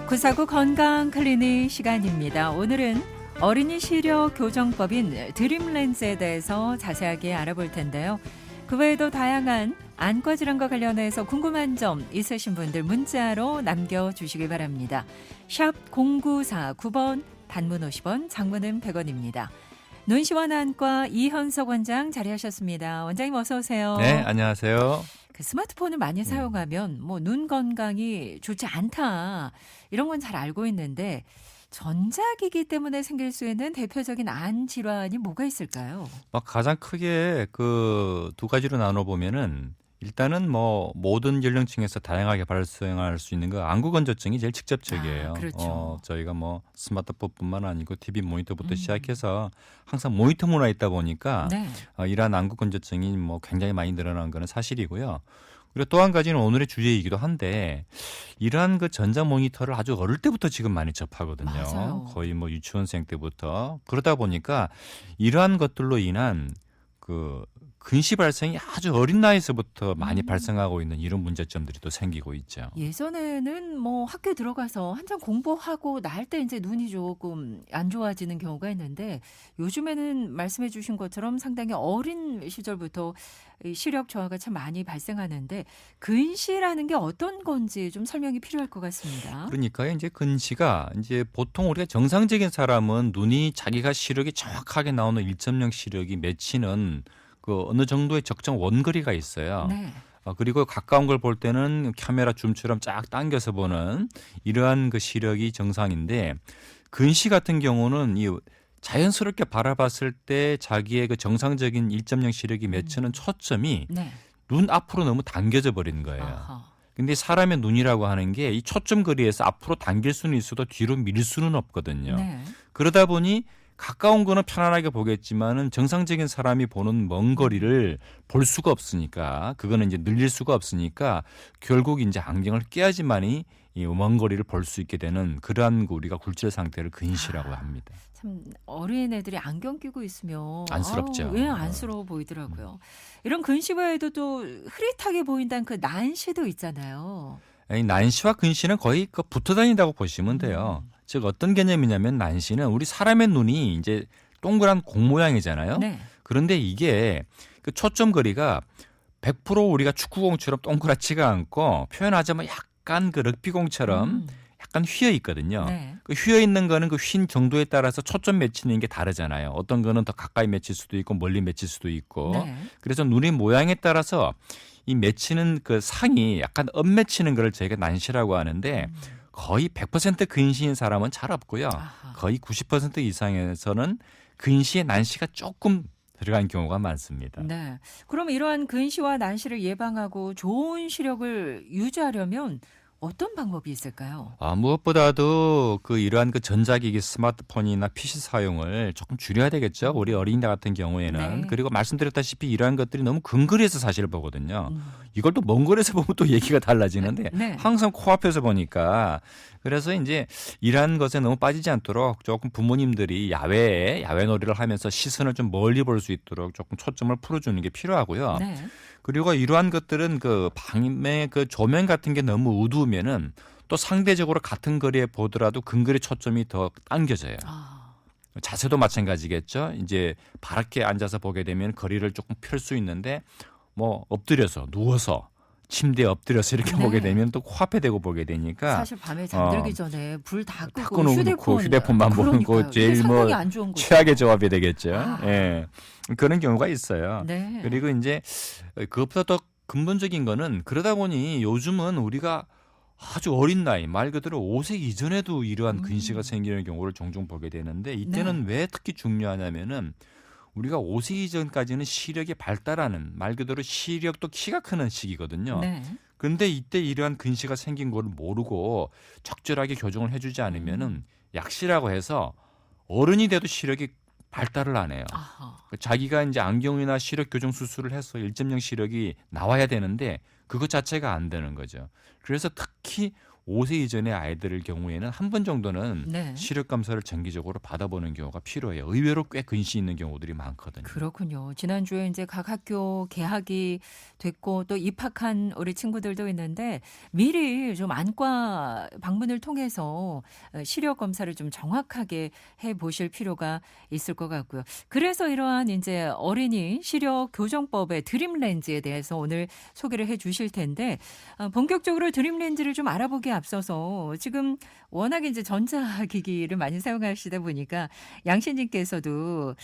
구사구 건강 클리닉 시간입니다. 오늘은 어린이 시력 교정법인 드림렌즈에 대해서 자세하게 알아볼 텐데요. 그 외에도 다양한 안과 질환과 관련해서 궁금한 점 있으신 분들 문자로 남겨주시기 바랍니다. 샵 0949번 단문 50원, 장문은 100원입니다. 눈시원 안과 이현석 원장 자리하셨습니다. 원장님 어서 오세요. 네, 안녕하세요. 그 스마트폰을 많이 사용하면 뭐 눈 건강이 좋지 않다 이런 건 잘 알고 있는데 전자기기 때문에 생길 수 있는 대표적인 안 질환이 뭐가 있을까요? 가장 크게 그 두 가지로 나눠 보면은 일단은 뭐 모든 연령층에서 다양하게 발생할 수 있는 거 안구 건조증이 제일 직접적이에요. 그렇죠. 저희가 뭐 스마트폰뿐만 아니고 TV 모니터부터 시작해서 항상 모니터 문화에 있다 보니까 네. 이러한 안구 건조증이 뭐 굉장히 많이 늘어난 거는 사실이고요. 그리고 또 한 가지는 오늘의 주제이기도 한데 이러한 그 전자 모니터를 아주 어릴 때부터 지금 많이 접하거든요. 맞아요. 거의 뭐 유치원생 때부터. 그러다 보니까 이러한 것들로 인한 그 근시 발생이 아주 어린 나이에서부터 많이 발생하고 있는 이런 문제점들이 또 생기고 있죠. 예전에는 뭐 학교 들어가서 한참 공부하고 날 때 이제 눈이 조금 안 좋아지는 경우가 있는데 요즘에는 말씀해 주신 것처럼 상당히 어린 시절부터 이 시력 저하가 참 많이 발생하는데 근시라는 게 어떤 건지 좀 설명이 필요할 것 같습니다. 그러니까 이제 근시가 이제 보통 우리가 정상적인 사람은 눈이 자기가 시력이 정확하게 나오는 1.0 시력이 맺히는 그 어느 정도의 적정 원거리가 있어요. 네. 그리고 가까운 걸 볼 때는 카메라 줌처럼 쫙 당겨서 보는 이러한 그 시력이 정상인데 근시 같은 경우는 이 자연스럽게 바라봤을 때 자기의 그 정상적인 1.0 시력이 맺히는 초점이 네. 눈 앞으로 너무 당겨져 버리는 거예요. 아하. 근데 사람의 눈이라고 하는 게 이 초점 거리에서 앞으로 당길 수는 있어도 뒤로 밀 수는 없거든요. 네. 그러다 보니 가까운 거는 편안하게 보겠지만은 정상적인 사람이 보는 먼 거리를 볼 수가 없으니까 그거는 이제 늘릴 수가 없으니까 결국 이제 안경을 껴야지만이 이 먼 거리를 볼 수 있게 되는 그러한 그 우리가 굴절 상태를 근시라고 합니다. 참 어린 애들이 안경 끼고 있으면 안쓰럽죠. 왜 안쓰러워 보이더라고요. 이런 근시 외에도 또 흐릿하게 보인다는 그 난시도 있잖아요. 이 난시와 근시는 거의 그 붙어 다닌다고 보시면 돼요. 즉 어떤 개념이냐면 난시는 우리 사람의 눈이 이제 동그란 공 모양이잖아요. 네. 그런데 이게 그 초점 거리가 100% 우리가 축구공처럼 동그랗지가 않고 표현하자면 약간 그 럭비공처럼 약간 휘어 있거든요. 네. 그 휘어 있는 거는 그 휜 정도에 따라서 초점 맺히는 게 다르잖아요. 어떤 거는 더 가까이 맺힐 수도 있고 멀리 맺힐 수도 있고. 네. 그래서 눈의 모양에 따라서 이 맺히는 그 상이 약간 엇맺히는 걸 저희가 난시라고 하는데 거의 100% 근시인 사람은 잘 없고요. 아하. 거의 90% 이상에서는 근시에 난시가 조금 들어간 경우가 많습니다. 네. 그럼 이러한 근시와 난시를 예방하고 좋은 시력을 유지하려면 어떤 방법이 있을까요? 무엇보다도 그 이러한 그 전자기기 스마트폰이나 PC 사용을 조금 줄여야 되겠죠. 우리 어린이들 같은 경우에는. 네. 그리고 말씀드렸다시피 이러한 것들이 너무 근거리에서 사실 보거든요. 음. 이걸 또 먼 거리에서 보면 또 얘기가 달라지는데 네. 항상 코앞에서 보니까 그래서 이제 이러한 것에 너무 빠지지 않도록 조금 부모님들이 야외 놀이를 하면서 시선을 좀 멀리 볼 수 있도록 조금 초점을 풀어주는 게 필요하고요. 네. 그리고 이러한 것들은 그 방의 그 조명 같은 게 너무 어두우면은 또 상대적으로 같은 거리에 보더라도 근거리 초점이 더 당겨져요. 아. 자세도 마찬가지겠죠. 이제 바랗게 앉아서 보게 되면 거리를 조금 펼 수 있는데 뭐 엎드려서 누워서 침대에 엎드려서 이렇게 네. 보게 되면 또 코앞에 대고 보게 되니까 사실 밤에 잠들기 전에 불 다 다 끄고 꺼놓고 휴대폰만 보는 거 그러니까요. 제일 이게 뭐 상당히 안 좋은 거죠. 최악의 조합이 되겠죠. 아. 예. 그런 경우가 있어요. 네. 그리고 이제 그것보다 더 근본적인 거는 그러다 보니 요즘은 우리가 아주 어린 나이 말 그대로 5세 이전에도 이러한 근시가 생기는 경우를 종종 보게 되는데 이때는 왜 특히 중요하냐면은 우리가 5세 이전까지는 시력이 발달하는 말 그대로 시력도 키가 크는 시기거든요. 네. 근데 이때 이러한 근시가 생긴 걸 모르고 적절하게 교정을 해주지 않으면은 약시라고 해서 어른이 돼도 시력이 발달을 안 해요. 아하. 자기가 이제 안경이나 시력 교정 수술을 해서 1.0 시력이 나와야 되는데 그것 자체가 안 되는 거죠. 그래서 특히 5세 이전의 아이들 경우에는 한 번 정도는 네. 시력 검사를 정기적으로 받아보는 경우가 필요해요. 의외로 꽤 근시 있는 경우들이 많거든요. 그렇군요. 지난주에 이제 각 학교 개학이 됐고 또 입학한 우리 친구들도 있는데 미리 좀 안과 방문을 통해서 시력 검사를 좀 정확하게 해 보실 필요가 있을 것 같고요. 그래서 이러한 이제 어린이 시력 교정법의 드림렌즈에 대해서 오늘 소개를 해 주실 텐데 본격적으로 드림렌즈를 좀 알아보기에 앞서서 지금 워낙 이제 전자기기를 많이 사용하시다 보니까 양신님께서도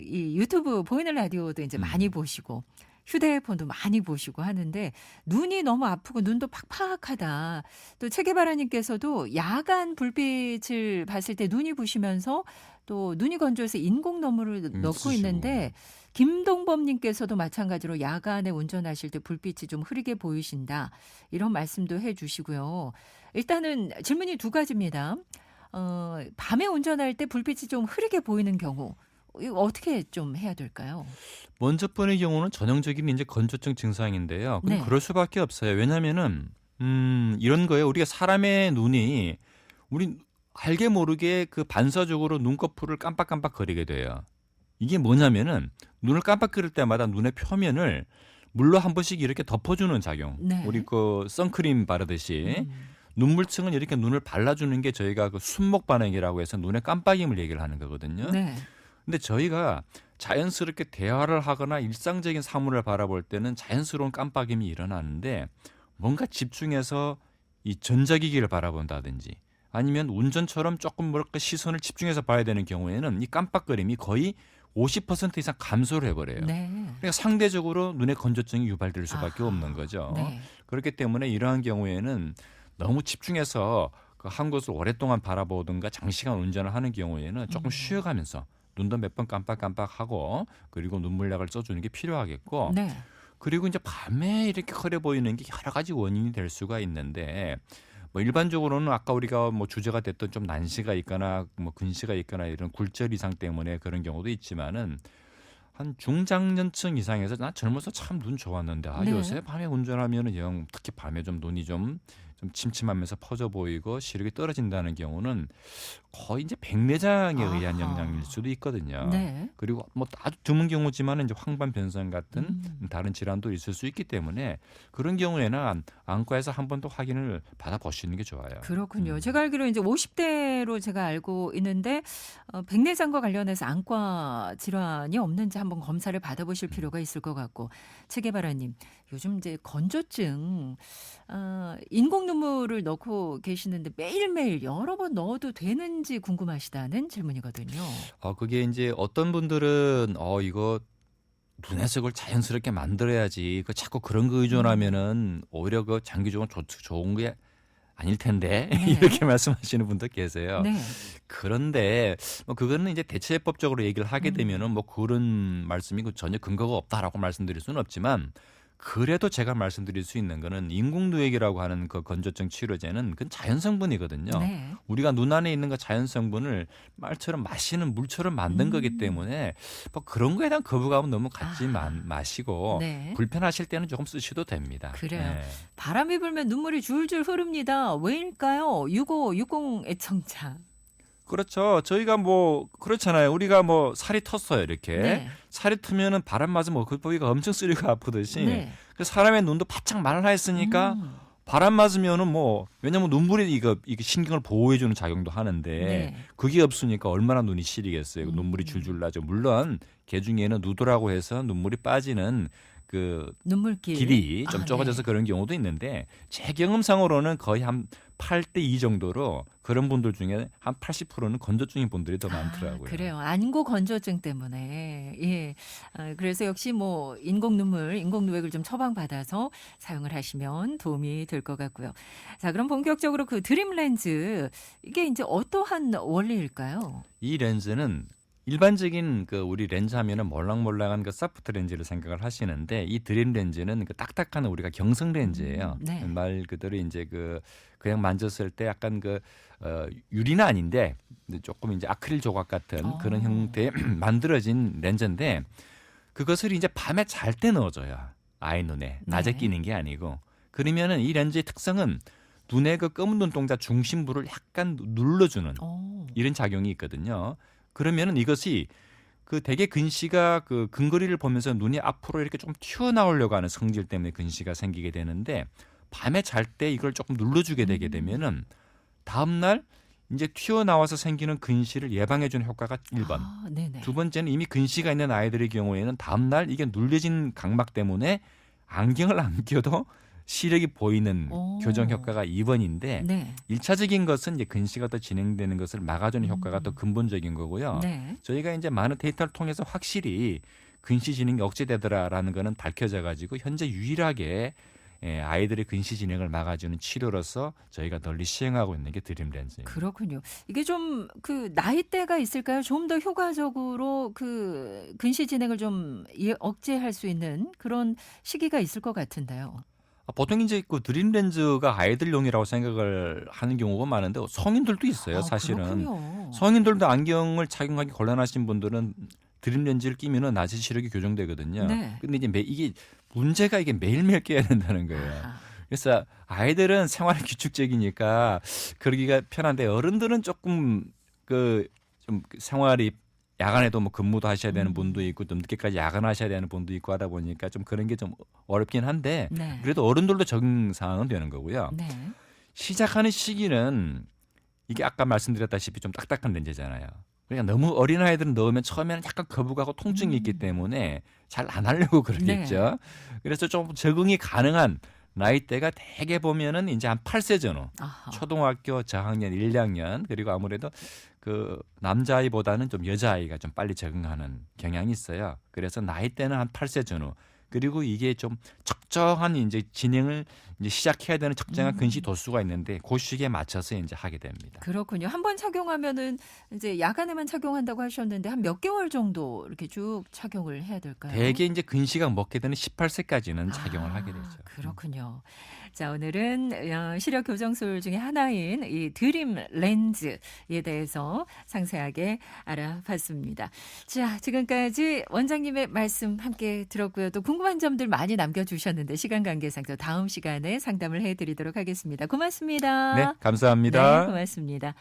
이 유튜브 보이는 라디오도 이제 많이 보시고 휴대폰도 많이 보시고 하는데 눈이 너무 아프고 눈도 팍팍하다. 또 최계바라님께서도 야간 불빛을 봤을 때 눈이 부시면서 또 눈이 건조해서 인공 눈물을 넣고 쓰시고. 있는데 김동범님께서도 마찬가지로 야간에 운전하실 때 불빛이 좀 흐리게 보이신다. 이런 말씀도 해주시고요. 일단은 질문이 두 가지입니다. 밤에 운전할 때 불빛이 좀 흐리게 보이는 경우 이거 어떻게 좀 해야 될까요? 먼저 번의 경우는 전형적인 이제 건조증 증상인데요. 근데 네. 그럴 수밖에 없어요. 왜냐하면은 이런 거예요. 우리가 사람의 눈이 우리 알게 모르게 그 반사적으로 눈꺼풀을 깜빡깜빡 거리게 돼요. 이게 뭐냐면은 눈을 깜빡거릴 때마다 눈의 표면을 물로 한 번씩 이렇게 덮어주는 작용. 네. 우리 그 선크림 바르듯이 음. 눈물층은 이렇게 눈을 발라주는 게 저희가 그 순목 반응이라고 해서 눈의 깜빡임을 얘기를 하는 거거든요. 네. 근데 저희가 자연스럽게 대화를 하거나 일상적인 사물을 바라볼 때는 자연스러운 깜빡임이 일어나는데 뭔가 집중해서 이 전자기기를 바라본다든지 아니면 운전처럼 조금 뭐랄까 시선을 집중해서 봐야 되는 경우에는 이 깜빡거림이 거의 50% 이상 감소를 해버려요. 네. 그러니까 상대적으로 눈의 건조증이 유발될 수밖에 아하. 없는 거죠. 네. 그렇기 때문에 이러한 경우에는 너무 집중해서 그 한 곳을 오랫동안 바라보든가 장시간 운전을 하는 경우에는 조금 쉬어가면서 눈도 몇 번 깜빡깜빡하고 그리고 눈물약을 써주는 게 필요하겠고 네. 그리고 이제 밤에 이렇게 흐려 보이는 게 여러 가지 원인이 될 수가 있는데 뭐 일반적으로는 아까 우리가 뭐 주제가 됐던 좀 난시가 있거나 뭐 근시가 있거나 이런 굴절 이상 때문에 그런 경우도 있지만은 한 중장년층 이상에서 나 젊어서 참 눈 좋았는데 네. 요새 밤에 운전하면은 영 특히 밤에 좀 눈이 좀 침침하면서 퍼져 보이고 시력이 떨어진다는 경우는 거의 이제 백내장에 의한 아하. 영향일 수도 있거든요. 네. 그리고 뭐 아주 드문 경우지만 이제 황반 변성 같은 음. 다른 질환도 있을 수 있기 때문에 그런 경우에는 안과에서 한 번 더 확인을 받아보시는 게 좋아요. 그렇군요. 제가 알기로 이제 50대로 제가 알고 있는데 백내장과 관련해서 안과 질환이 없는지 한번 검사를 받아보실 필요가 있을 것 같고 최계바라님 요즘 이제 건조증 인공 눈물을 넣고 계시는데 매일매일 여러 번 넣어도 되는지 궁금하시다는 질문이거든요. 그게 이제 어떤 분들은 이거 눈의 색을 자연스럽게 만들어야지. 그 자꾸 그런 거 의존하면은 오히려 그 장기적으로 좋은 게 아닐 텐데 네. 이렇게 말씀하시는 분도 계세요. 네. 그런데 뭐 그거는 이제 대체법적으로 얘기를 하게 되면은 뭐 그런 말씀이 전혀 근거가 없다라고 말씀드릴 수는 없지만 그래도 제가 말씀드릴 수 있는 거는 인공누액이라고 하는 그 건조증 치료제는 그건 자연 성분이거든요. 네. 우리가 눈 안에 있는 그 자연 성분을 말처럼 마시는 물처럼 만든 거기 때문에 뭐 그런 거에 대한 거부감은 너무 갖지 마시고 네. 불편하실 때는 조금 쓰셔도 됩니다. 그래요. 네. 바람이 불면 눈물이 줄줄 흐릅니다. 왜일까요? 6560 애청자. 그렇죠. 저희가 뭐 그렇잖아요. 우리가 뭐 살이 텄어요 이렇게. 네. 살이 트면은 바람 맞으면 그 부위가 엄청 쓰리고 아프듯이 네. 그 사람의 눈도 바짝 말라 있으니까 바람 맞으면은 뭐 왜냐면 눈물이 이게 신경을 보호해주는 작용도 하는데 네. 그게 없으니까 얼마나 눈이 시리겠어요. 눈물이 줄줄 나죠. 물론 개 중에는 누도라고 해서 눈물이 빠지는 그 눈물길. 길이 좀 아, 좁아져서 그런 경우도 있는데 제 경험상으로는 거의 한 8대 2 정도로 그런 분들 중에 한 80%는 건조증인 분들이 더 많더라고요. 그래요. 안구 건조증 때문에. 예. 그래서 역시 뭐 인공 눈물, 인공 누액을 좀 처방받아서 사용을 하시면 도움이 될 것 같고요. 자, 그럼 본격적으로 그 드림 렌즈 이게 이제 어떠한 원리일까요? 이 렌즈는 일반적인 그 우리 렌즈 하면은 몰랑몰랑한 그 소프트 렌즈를 생각을 하시는데 이 드림 렌즈는 그 딱딱한 우리가 경성 렌즈예요. 네. 말 그대로 이제 그냥 만졌을 때 약간 유리는 아닌데 조금 이제 아크릴 조각 같은 그런 형태의 만들어진 렌즈인데 그것을 이제 밤에 잘 때 넣어줘요. 아이 눈에. 낮에 네. 끼는 게 아니고. 그러면은 이 렌즈의 특성은 눈의 그 검은 눈동자 중심부를 약간 눌러주는 어. 이런 작용이 있거든요. 그러면은 이것이 그 대개 근시가 그 근거리를 보면서 눈이 앞으로 이렇게 좀 튀어나오려고 하는 성질 때문에 근시가 생기게 되는데 밤에 잘 때 이걸 조금 눌러주게 되게 되면은 다음날 이제 튀어나와서 생기는 근시를 예방해주는 효과가 1번. 아, 네네. 두 번째는 이미 근시가 있는 아이들의 경우에는 다음날 이게 눌려진 각막 때문에 안경을 안 껴도 시력이 보이는 오. 교정 효과가 2번인데 네. 1차적인 것은 이제 근시가 더 진행되는 것을 막아주는 효과가 더 근본적인 거고요. 네. 저희가 이제 많은 데이터를 통해서 확실히 근시 진행이 억제되더라라는 거는 밝혀져 가지고 현재 유일하게 아이들의 근시 진행을 막아주는 치료로서 저희가 널리 시행하고 있는 게 드림 렌즈입니다. 그렇군요. 이게 좀 그 나이대가 있을까요? 좀 더 효과적으로 그 근시 진행을 좀 억제할 수 있는 그런 시기가 있을 것 같은데요. 보통 이제 그 드림 렌즈가 아이들용이라고 생각을 하는 경우가 많은데 성인들도 있어요. 아, 사실은 그렇군요. 성인들도 안경을 착용하기 곤란하신 분들은 드림 렌즈를 끼면은 낮에 시력이 교정되거든요. 네. 근데 이제 이게 문제가 이게 매일매일 껴야 된다는 거예요. 아하. 그래서 아이들은 생활이 규칙적이니까 그러기가 편한데 어른들은 조금 그 좀 생활이 야간에도 뭐 근무도 하셔야 되는 분도 있고 좀 늦게까지 야근하셔야 되는 분도 있고 하다 보니까 좀 그런 게 좀 어렵긴 한데 네. 그래도 어른들도 적응 사항은 되는 거고요. 네. 시작하는 시기는 이게 아까 말씀드렸다시피 좀 딱딱한 렌즈잖아요. 그러니까 너무 어린 아이들은 넣으면 처음에는 약간 거부가고 통증이 있기 때문에 잘 안 하려고 그러겠죠. 그래서 좀 적응이 가능한 나이대가 대개 보면은 이제 한 8세 전후, 아하. 초등학교 저학년 1, 2학년 그리고 아무래도 그 남자아이보다는 좀 여자아이가 좀 빨리 적응하는 경향이 있어요. 그래서 나이대는 한 8세 전후. 그리고 이게 좀 적정한 이제 진행을 이제 시작해야 되는 적정한 근시 도수가 있는데 그 시기에 맞춰서 이제 하게 됩니다. 그렇군요. 한 번 착용하면은 이제 야간에만 착용한다고 하셨는데 한 몇 개월 정도 이렇게 쭉 착용을 해야 될까요? 대개 이제 근시가 먹게 되는 18세까지는 착용을 하게 되죠. 그렇군요. 자, 오늘은 시력 교정술 중에 하나인 이 드림 렌즈에 대해서 상세하게 알아봤습니다. 자, 지금까지 원장님의 말씀 함께 들었고요. 또 궁금한 점들 많이 남겨주셨는데 시간 관계상 또 다음 시간에 상담을 해드리도록 하겠습니다. 고맙습니다. 네, 감사합니다. 네, 고맙습니다.